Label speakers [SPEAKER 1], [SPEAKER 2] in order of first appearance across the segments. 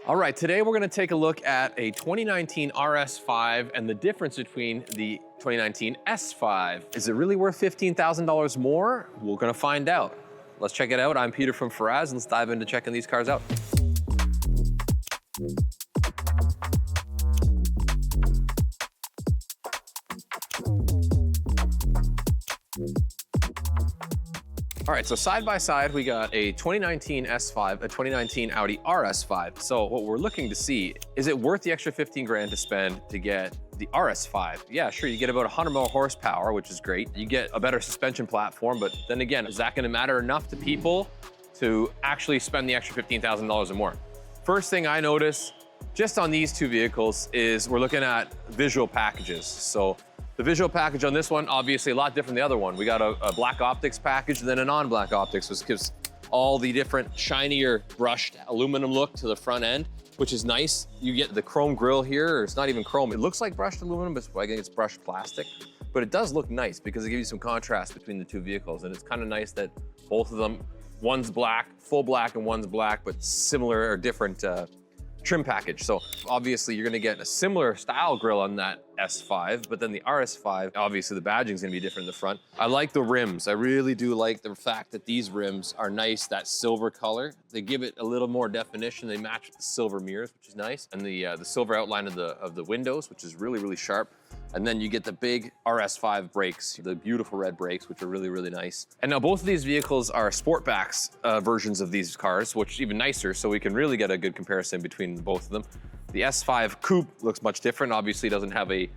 [SPEAKER 1] All right, today we're gonna take a look at a 2019 RS5 and the difference between the 2019 S5. Is it really worth $15,000 more? We're gonna find out. Let's check it out. I'm Peter from Faraz, and let's dive into checking these cars out. All right, so side by side, we got a 2019 S5, a 2019 Audi RS5. So what we're looking to see, is it worth the extra 15 grand to spend to get the RS5? Yeah, sure, you get about 100 more horsepower, which is great. You get a better suspension platform, but then again, is that gonna matter enough to people to actually spend the extra $15,000 or more? First thing I notice, just on these two vehicles, is we're looking at visual packages. So the visual package on this one, obviously a lot different than the other one. We got a black optics package and then a non-black optics, which gives all the different shinier brushed aluminum look to the front end, which is nice. You get the chrome grille here, or it's not even chrome. It looks like brushed aluminum, but I think it's brushed plastic. But it does look nice because it gives you some contrast between the two vehicles. And it's kind of nice that both of them, one's black, full black, and one's black, but similar or different trim package. So obviously you're gonna get a similar style grille on that S5, but then the RS5, obviously the badging's gonna be different in the front. I like the rims. I really do like the fact that these rims are nice, that silver color. They give it a little more definition. They match with the silver mirrors, which is nice. And the silver outline of the windows, which is really, really sharp. And then you get the big RS5 brakes, the beautiful red brakes, which are really, really nice. And now both of these vehicles are Sportbacks versions of these cars, which is even nicer, so we can really get a good comparison between both of them. The S5 Coupe looks much different. Obviously doesn't have a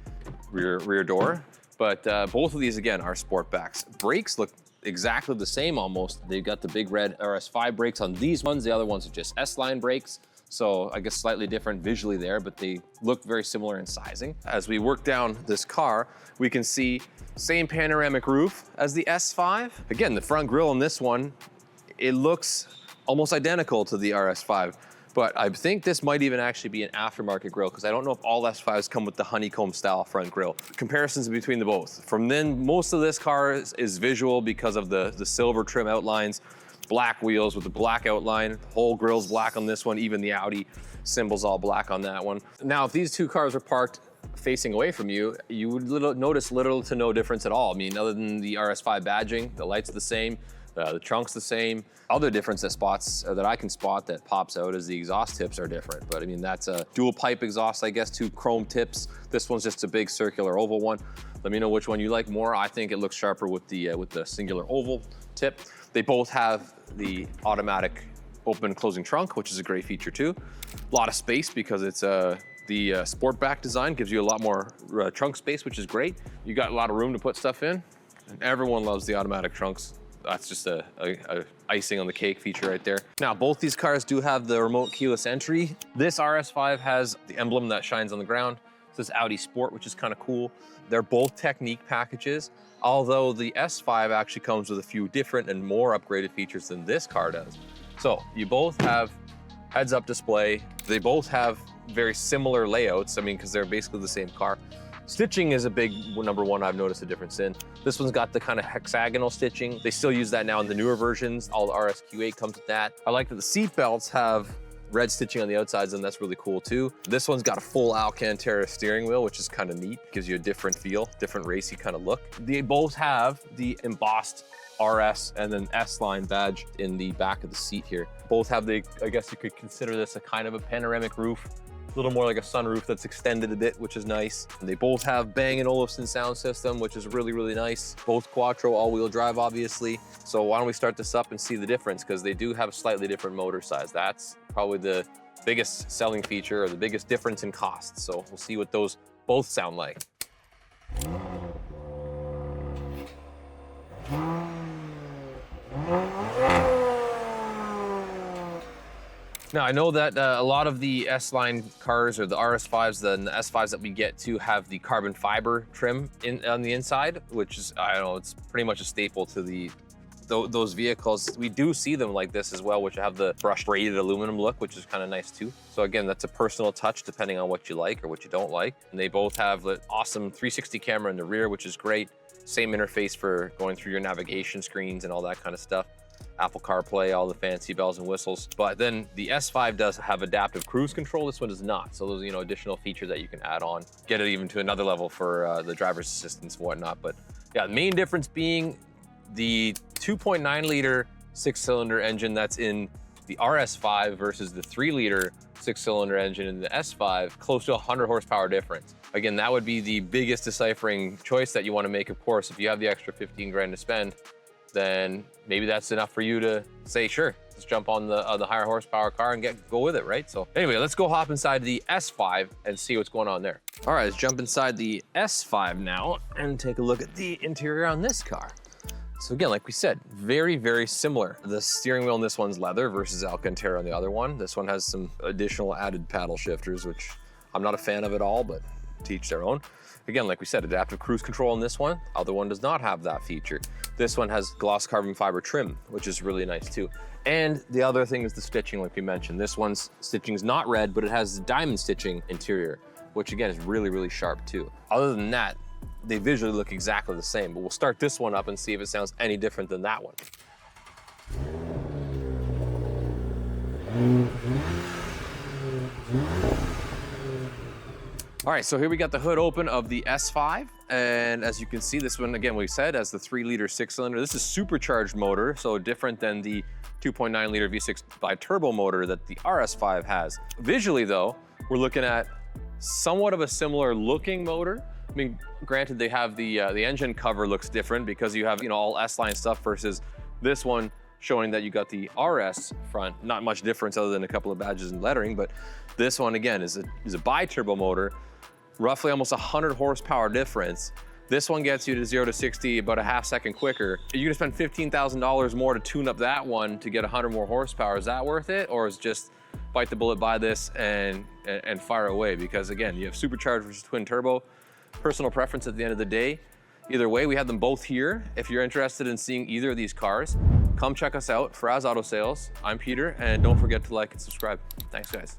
[SPEAKER 1] rear door, but both of these, again, are Sportbacks. Brakes look exactly the same almost. They've got the big red RS5 brakes on these ones. The other ones are just S-line brakes. So I guess slightly different visually there, but they look very similar in sizing. As we work down this car, we can see same panoramic roof as the S5. Again, the front grille on this one, it looks almost identical to the RS5, but I think this might even actually be an aftermarket grille because I don't know if all S5s come with the honeycomb style front grille. Comparisons between the both. From then, most of this car is visual because of the silver trim outlines. Black wheels with the black outline, the whole grille's black on this one, even the Audi symbol's all black on that one. Now, if these two cars are parked facing away from you, you would notice little to no difference at all. I mean, other than the RS5 badging, the lights are the same, the trunk's the same. Other difference that I can spot that pops out is the exhaust tips are different. But I mean, that's a dual pipe exhaust, I guess, two chrome tips. This one's just a big circular oval one. Let me know which one you like more. I think it looks sharper with the singular oval tip. They both have the automatic open and closing trunk, which is a great feature too. A lot of space because it's the Sportback design gives you a lot more trunk space, which is great. You got a lot of room to put stuff in. And everyone loves the automatic trunks. That's just a icing on the cake feature right there. Now, both these cars do have the remote keyless entry. This RS5 has the emblem that shines on the ground. It says Audi Sport, which is kind of cool. They're both Technique packages, although the S5 actually comes with a few different and more upgraded features than this car does. So you both have heads-up display. They both have very similar layouts, I mean, because they're basically the same car. Stitching is a big number one I've noticed a difference in. This one's got the kind of hexagonal stitching. They still use that now in the newer versions. All the RSQ8 comes with that. I like that the seat belts have red stitching on the outsides, and that's really cool too. This one's got a full Alcantara steering wheel, which is kind of neat. Gives you a different feel, different racy kind of look. They both have the embossed RS and then S-line badge in the back of the seat here. Both have I guess you could consider this a kind of a panoramic roof. A little more like a sunroof that's extended a bit, which is nice. And they both have Bang & Olufsen sound system, which is really, really nice. Both Quattro all-wheel drive, obviously. So why don't we start this up and see the difference, because they do have a slightly different motor size. That's probably the biggest selling feature or the biggest difference in cost. So we'll see what those both sound like. Now, I know that a lot of the S-line cars or the RS5s and the S5s that we get to have the carbon fiber trim on the inside, which is, I don't know, it's pretty much a staple to those vehicles. We do see them like this as well, which have the brushed braided aluminum look, which is kind of nice too. So again, that's a personal touch depending on what you like or what you don't like. And they both have the awesome 360 camera in the rear, which is great. Same interface for going through your navigation screens and all that kind of stuff. Apple CarPlay, all the fancy bells and whistles. But then the S5 does have adaptive cruise control. This one does not. So those, additional features that you can add on, get it even to another level for the driver's assistance and whatnot. But yeah, the main difference being the 2.9 liter 6-cylinder engine that's in the RS5 versus the 3-liter 6-cylinder engine in the S5, close to 100 horsepower difference. Again, that would be the biggest deciphering choice that you want to make, of course. If you have the extra 15 grand to spend, then maybe that's enough for you to say, sure, let's jump on the higher horsepower car and go with it, right? So anyway, let's go hop inside the S5 and see what's going on there. All right, let's jump inside the S5 now and take a look at the interior on this car. So again, like we said, very, very similar. The steering wheel in this one's leather versus Alcantara on the other one. This one has some additional added paddle shifters, which I'm not a fan of at all, but to each their own. Again, like we said, adaptive cruise control on this one. Other one does not have that feature. This one has gloss carbon fiber trim, which is really nice too. And the other thing is the stitching, like we mentioned. This one's stitching is not red, but it has diamond stitching interior, which again is really, really sharp too. Other than that, they visually look exactly the same, but we'll start this one up and see if it sounds any different than that one. All right, so here we got the hood open of the S5. And as you can see, this one, again, we said, has the 3-liter 6-cylinder. This is supercharged motor, so different than the 2.9 liter V6 bi-turbo motor that the RS5 has. Visually though, we're looking at somewhat of a similar looking motor. I mean, granted, they have the engine cover looks different because you have, all S-line stuff versus this one showing that you got the RS front. Not much difference other than a couple of badges and lettering, but this one again is a bi-turbo motor, roughly almost 100 horsepower difference. This one gets you to 0 to 60 about a half second quicker. You're gonna spend $15,000 more to tune up that one to get 100 more horsepower. Is that worth it? Or is just bite the bullet, buy this and fire away? Because again, you have supercharged versus twin turbo. Personal preference at the end of the day. Either way, we have them both here. If you're interested in seeing either of these cars, come check us out. Fraz Auto Sales. I'm Peter, and don't forget to like and subscribe. Thanks, guys.